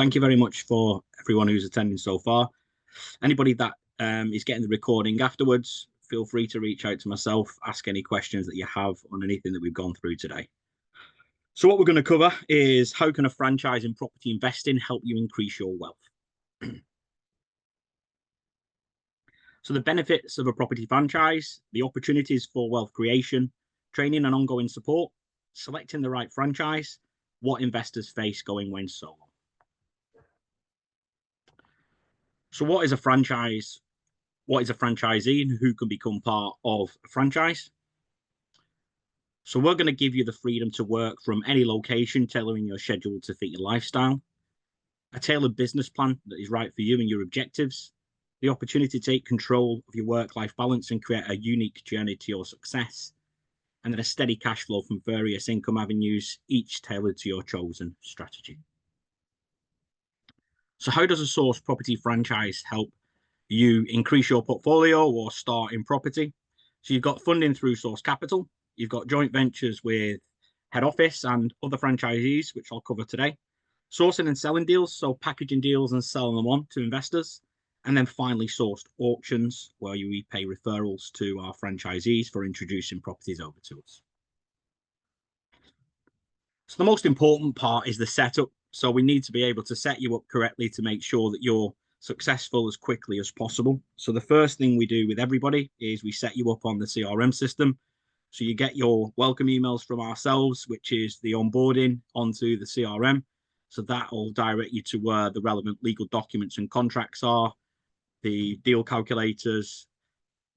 thank you very much for everyone who's attending so far. Anybody that is getting the recording afterwards, feel free to reach out to myself, ask any questions that you have on anything that we've gone through today. So what we're going to cover is how can a franchise in property investing help you increase your wealth? So the benefits of a property franchise, the opportunities for wealth creation, training and ongoing support, selecting the right franchise, what investors face going when solo. So what is a franchise? What is a franchisee and who can become part of a franchise? So we're going to give you the freedom to work from any location, tailoring your schedule to fit your lifestyle, a tailored business plan that is right for you and your objectives, the opportunity to take control of your work-life balance and create a unique journey to your success, and then a steady cash flow from various income avenues, each tailored to your chosen strategy. So how does a Source property franchise help you increase your portfolio or start in property? So you've got funding through Source Capital, you've got joint ventures with head office and other franchisees, which I'll cover today, sourcing and selling deals, so packaging deals and selling them on to investors, and then finally sourced auctions, where we pay referrals to our franchisees for introducing properties over to us. So the most important part is the setup. So we need to be able to set you up correctly to make sure that you're successful as quickly as possible. So the first thing we do with everybody is we set you up on the CRM system. So you get your welcome emails from ourselves, which is the onboarding onto the CRM. So that will direct you to where the relevant legal documents and contracts are, the deal calculators,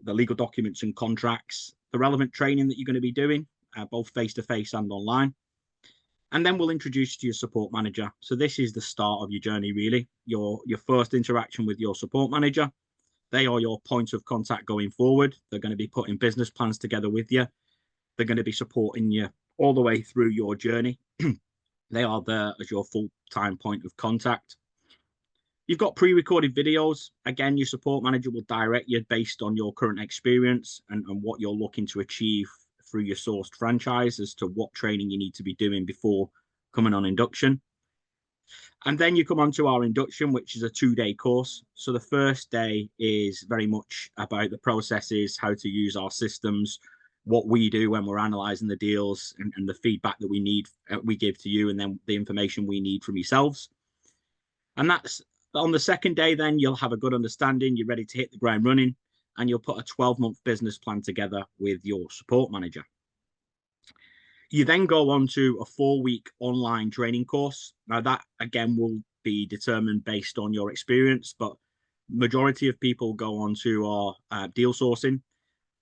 the legal documents and contracts, the relevant training that you're going to be doing, both face-to-face and online. And then we'll introduce you to your support manager. So this is the start of your journey, really. Your first interaction with your support manager. They are your point of contact going forward. They're going to be putting business plans together with you. They're going to be supporting you all the way through your journey. They are there as your full-time point of contact. You've got pre-recorded videos. Again, your support manager will direct you based on your current experience and what you're looking to achieve through your sourced franchise as to what training you need to be doing before coming on induction. And then you come on to our induction, which is a 2-day course. So the first day is very much about the processes, how to use our systems, what we do when we're analyzing the deals, and the feedback that we give to you, and then the information we need from yourselves. And that's on the second day. Then you'll have a good understanding. You're ready to hit the ground running, and you'll put a 12-month business plan together with your support manager. You then go on to a 4-week online training course. Now that, again, will be determined based on your experience, but majority of people go on to our deal sourcing.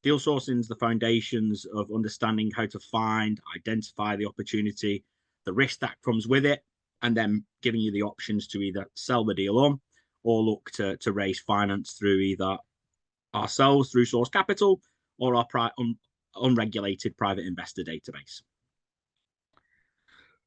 Deal sourcing is the foundations of understanding how to find, identify the opportunity, the risk that comes with it, and then giving you the options to either sell the deal on or look to raise finance through either ourselves, through Source Capital, or our unregulated private investor database.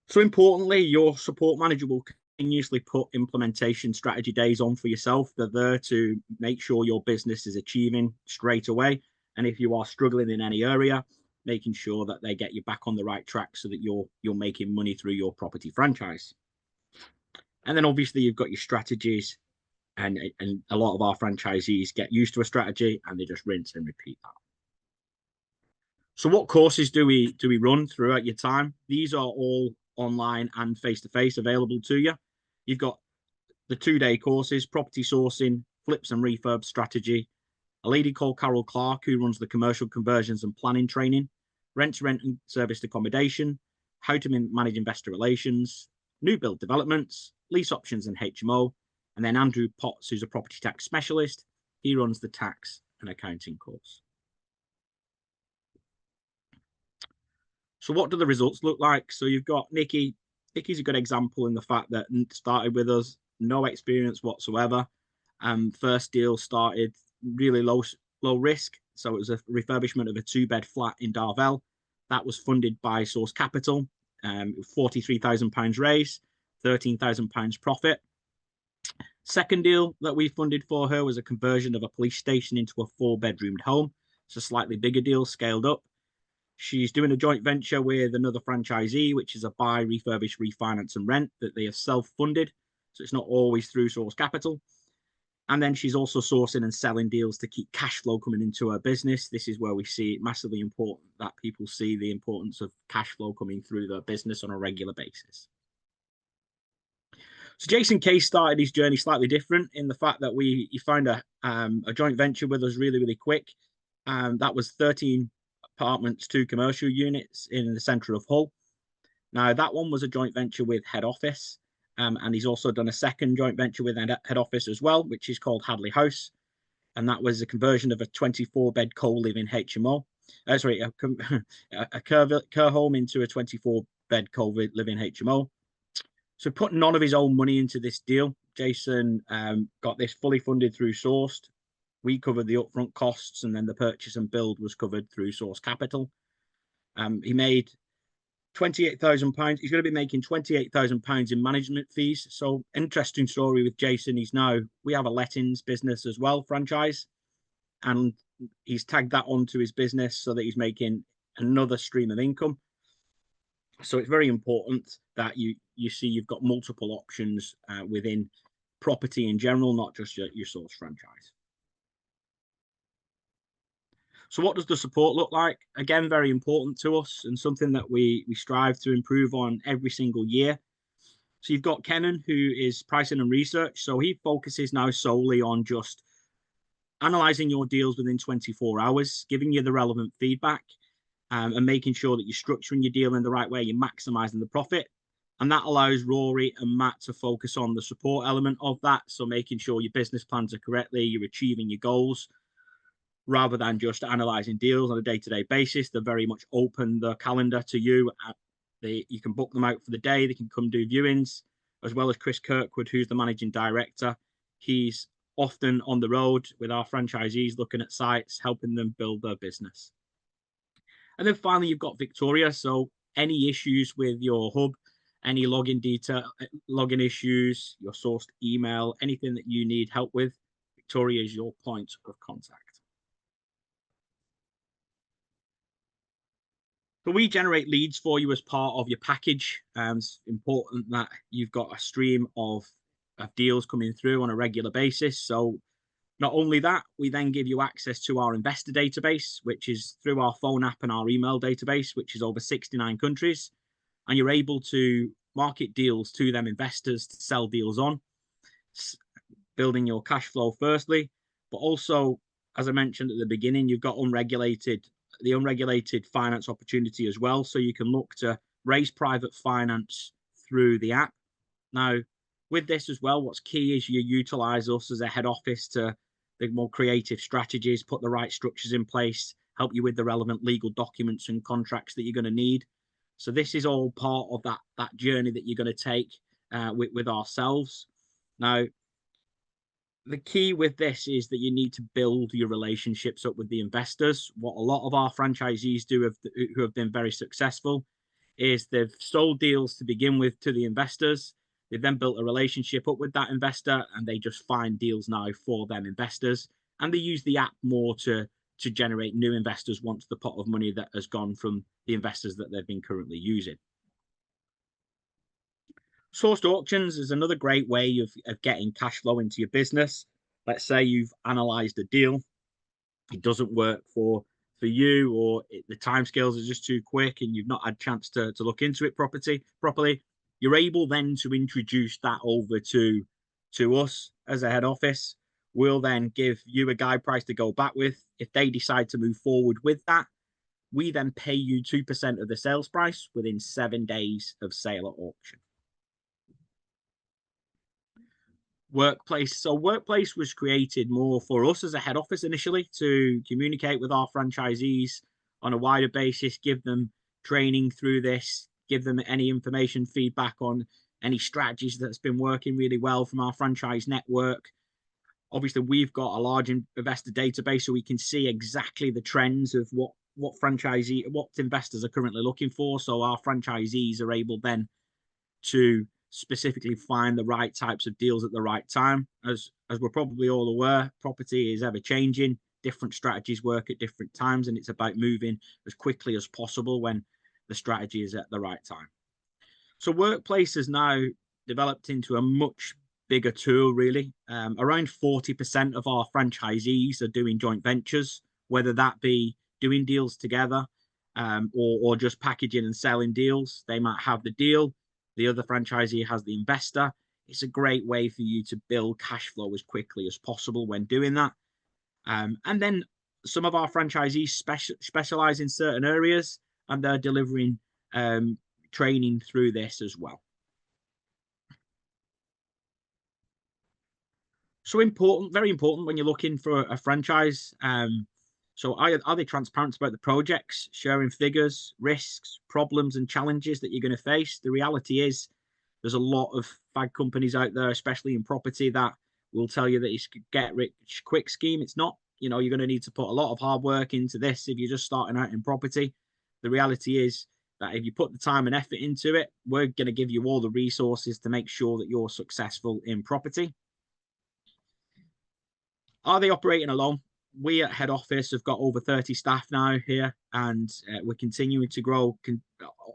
So importantly, your support manager will continuously put implementation strategy days on for yourself. They're there to make sure your business is achieving straight away. And if you are struggling in any area, making sure that they get you back on the right track so that you're making money through your property franchise. And then obviously you've got your strategies, and a lot of our franchisees get used to a strategy and they just rinse and repeat that. So what courses do we run throughout your time? These are all online and face-to-face available to you. You've got the 2-day courses, property sourcing, flips and refurb strategy, a lady called Carol Clark who runs the commercial conversions and planning training, rent-to-rent and serviced accommodation, how to manage investor relations, new build developments, lease options and HMO, and then Andrew Potts, who's a property tax specialist. He runs the tax and accounting course. So what do the results look like? So you've got Nikki. Nikki's a good example in the fact that started with us, no experience whatsoever. First deal started really low risk. So it was a refurbishment of a 2-bed flat in Darvel. That was funded by Source Capital. £43,000 raise, £13,000 profit. Second deal that we funded for her was a conversion of a police station into a 4-bedroomed home. It's a slightly bigger deal, scaled up. She's doing a joint venture with another franchisee, which is a buy, refurbish, refinance, and rent that they have self-funded. So it's not always through Source Capital. And then she's also sourcing and selling deals to keep cash flow coming into her business. This is where we see it massively important that people see the importance of cash flow coming through their business on a regular basis. So Jason Case started his journey slightly different in the fact that he found a joint venture with us really, really quick. That was 13 apartments, 2 commercial units in the centre of Hull. Now, that one was a joint venture with head office. And he's also done a second joint venture with head office as well, which is called Hadley House. And that was a conversion of a 24-bed co-living HMO. Sorry, a care home into a 24-bed co-living HMO. So put none of his own money into this deal. Jason got this fully funded through Sourced. We covered the upfront costs, and then the purchase and build was covered through Source Capital. He made £28,000. He's going to be making £28,000 in management fees. So interesting story with Jason. We have a lettings business as well, franchise, and he's tagged that onto his business so that he's making another stream of income. So it's very important that you see you've got multiple options within property in general, not just your Source franchise. So what does the support look like? Again, very important to us and something that we strive to improve on every single year. So you've got Kenan, who is pricing and research. So he focuses now solely on just analyzing your deals within 24 hours, giving you the relevant feedback, and making sure that you're structuring your deal in the right way, you're maximizing the profit. And that allows Rory and Matt to focus on the support element of that. So making sure your business plans are correctly, you're achieving your goals, rather than just analyzing deals on a day-to-day basis. They're very much open the calendar to you. You can book them out for the day. They can come do viewings, as well as Chris Kirkwood, who's the managing director. He's often on the road with our franchisees, looking at sites, helping them build their business. And then finally, you've got Victoria. So any issues with your hub, any login issues, your sourced email, anything that you need help with, Victoria is your point of contact. So we generate leads for you as part of your package. It's important that you've got a stream of deals coming through on a regular basis. So not only that, we then give you access to our investor database, which is through our phone app and our email database, which is over 69 countries. And you're able to market deals to them investors to sell deals on, building your cash flow firstly, but also, as I mentioned at the beginning, you've got the unregulated finance opportunity as well. So you can look to raise private finance through the app. Now, with this as well, what's key is you utilize us as a head office to the more creative strategies, put the right structures in place, help you with the relevant legal documents and contracts that you're going to need. So this is all part of that journey that you're going to take with ourselves. Now, the key with this is that you need to build your relationships up with the investors. What a lot of our franchisees do who have been very successful is they've sold deals to begin with to the investors. They've then built a relationship up with that investor, and they just find deals now for them investors. And they use the app more to generate new investors once the pot of money that has gone from the investors that they've been currently using. Sourced auctions is another great way of getting cash flow into your business. Let's say you've analyzed a deal, it doesn't work for you, or the timescales are just too quick and you've not had a chance to look into it properly. You're able then to introduce that over to us as a head office. We'll then give you a guide price to go back with. If they decide to move forward with that, we then pay you 2% of the sales price within 7 days of sale at auction. Workplace. So Workplace was created more for us as a head office initially to communicate with our franchisees on a wider basis, give them training through this, give them any information, feedback on any strategies that's been working really well from our franchise network. Obviously, we've got a large investor database, so we can see exactly the trends of what investors are currently looking for. So our franchisees are able then to specifically find the right types of deals at the right time. As we're probably all aware, property is ever changing. Different strategies work at different times, and it's about moving as quickly as possible when the strategy is at the right time. So Workplace has now developed into a much bigger tool, really. Around 40% of our franchisees are doing joint ventures, whether that be doing deals together or just packaging and selling deals. They might have the deal, the other franchisee has the investor. It's a great way for you to build cash flow as quickly as possible when doing that. And then some of our franchisees specialize in certain areas, and they're delivering training through this as well. So important, very important when you're looking for a franchise. So are they transparent about the projects, sharing figures, risks, problems, and challenges that you're going to face? The reality is there's a lot of fag companies out there, especially in property, that will tell you that it's a get rich quick scheme. It's not. You know, you're going to need to put a lot of hard work into this if you're just starting out in property. The reality is that if you put the time and effort into it, we're going to give you all the resources to make sure that you're successful in property. Are they operating alone? We at head office have got over 30 staff now here, and we're continuing to grow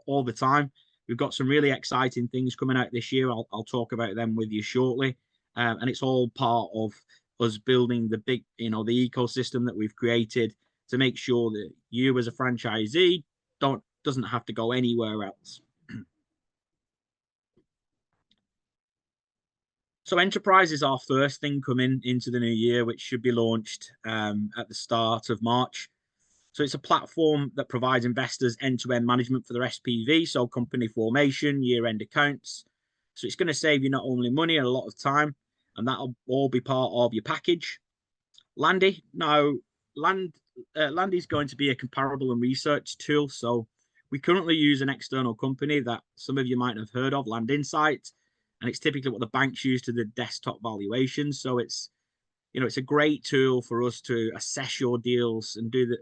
all the time. We've got some really exciting things coming out this year. I'll talk about them with you shortly. And it's all part of us building the big, the ecosystem that we've created to make sure that you as a franchisee doesn't have to go anywhere else. So Enterprise is our first thing coming into the new year, which should be launched at the start of March. So it's a platform that provides investors end-to-end management for their SPV, so company formation, year-end accounts. So it's going to save you not only money and a lot of time, and that'll all be part of your package. Landy, now Landy is going to be a comparable and research tool. So we currently use an external company that some of you might have heard of, Land Insight, and it's typically what the banks use to the desktop valuations. So it's a great tool for us to assess your deals and do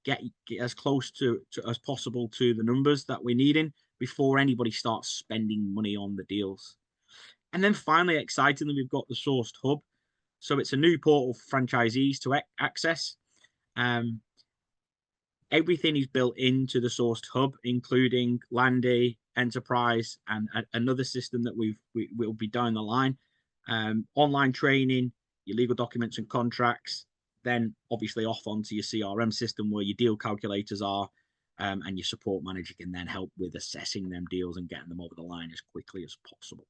get as close to as possible to the numbers that we're needing before anybody starts spending money on the deals. And then finally, excitingly, we've got the Sourced Hub. So it's a new portal for franchisees to access. Everything is built into the Sourced Hub, including Landy, Enterprise, and another system that we'll be down the line. Online training, your legal documents and contracts, then obviously off onto your CRM system where your deal calculators are, and your support manager can then help with assessing them deals and getting them over the line as quickly as possible.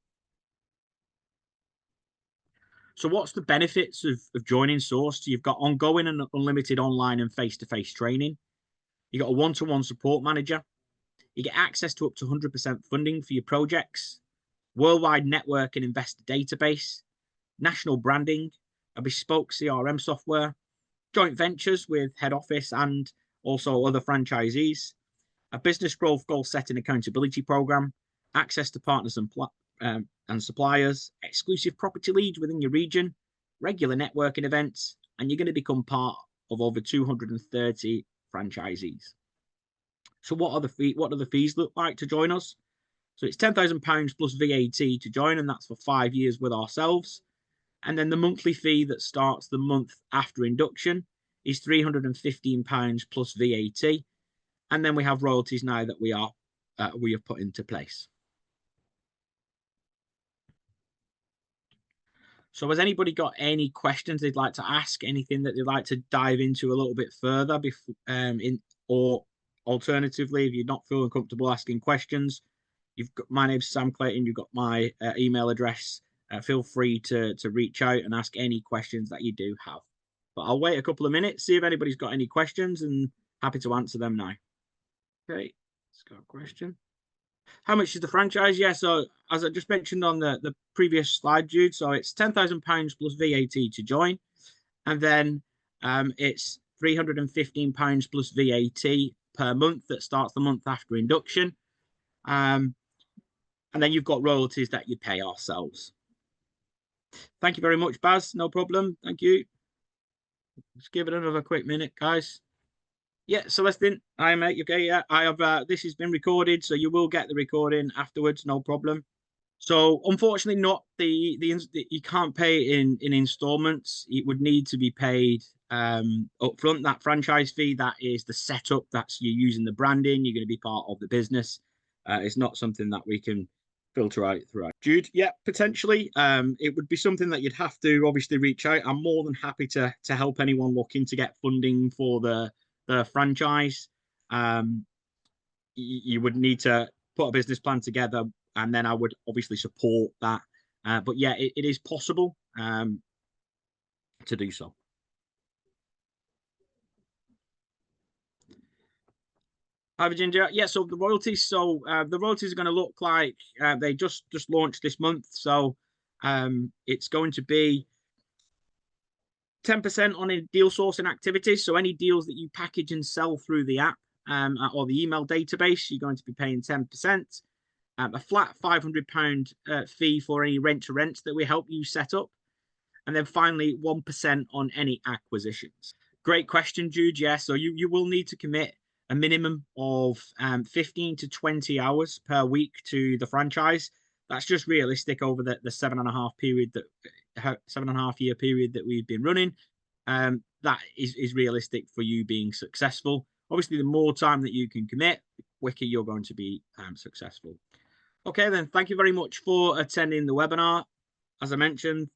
So what's the benefits of joining Sourced? You've got ongoing and unlimited online and face-to-face training. You've got a one-to-one support manager. You get access to up to 100% funding for your projects, worldwide network and investor database, national branding, a bespoke CRM software, joint ventures with head office and also other franchisees, a business growth goal setting accountability program, access to partners and suppliers, exclusive property leads within your region, regular networking events, and you're going to become part of over 230 franchisees. So what do the fees look like to join us? So it's £10,000 plus VAT to join, and that's for 5 years with ourselves. And then the monthly fee that starts the month after induction is £315 plus VAT. And then we have royalties now that we have put into place. So has anybody got any questions they'd like to ask? Anything that they'd like to dive into a little bit further or alternatively, if you're not feeling comfortable asking questions, my name's Sam Clayton. You've got my email address. Feel free to reach out and ask any questions that you do have. But I'll wait a couple of minutes, see if anybody's got any questions, and happy to answer them now. Okay, let's go a question. How much is the franchise? Yeah, so as I just mentioned on the previous slide, Jude, so it's £10,000 plus VAT to join. And then it's £315 plus VAT per month that starts the month after induction. And then you've got royalties that you pay ourselves. Thank you very much, Baz. No problem. Thank you. Let's give it another quick minute, guys. Yeah, Celestine, hi mate. Okay, yeah, I have. This has been recorded, so you will get the recording afterwards. No problem. So unfortunately, not you can't pay in installments. It would need to be paid upfront. That franchise fee, that is the setup. That's you using the branding. You're going to be part of the business. It's not something that we can filter out through. Jude, yeah, potentially. It would be something that you'd have to obviously reach out. I'm more than happy to help anyone looking to get funding for the franchise. You would need to put a business plan together, and then I would obviously support that. But yeah, it is possible to do so. Hi, Virginia. Yeah, so the royalties. So the royalties are going to look like they just launched this month. So it's going to be 10% on a deal sourcing activities. So any deals that you package and sell through the app or the email database, you're going to be paying 10%. A flat £500 fee for any rent-to-rent that we help you set up. And then finally, 1% on any acquisitions. Great question, Jude. Yeah, so you will need to commit a minimum of 15 to 20 hours per week to the franchise. That's just realistic over the 7.5 period that 7.5 year period that we've been running. That is realistic for you being successful. Obviously, the more time that you can commit, the quicker you're going to be successful. Okay, then thank you very much for attending the webinar. As I mentioned,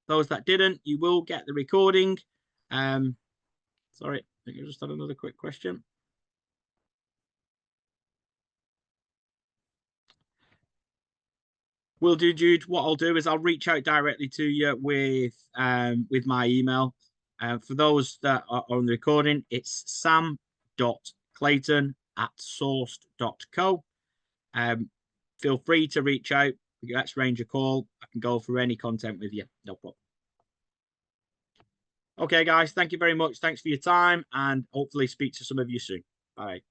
those that didn't, you will get the recording. Sorry, I think I just had another quick question. Will do, Jude. What I'll do is I'll reach out directly to you with my email. For those that are on the recording, it's sam.clayton@sourced.co. Feel free to reach out. Let's arrange a call. I can go through any content with you. No problem. Okay, guys, thank you very much. Thanks for your time, and hopefully speak to some of you soon. Bye.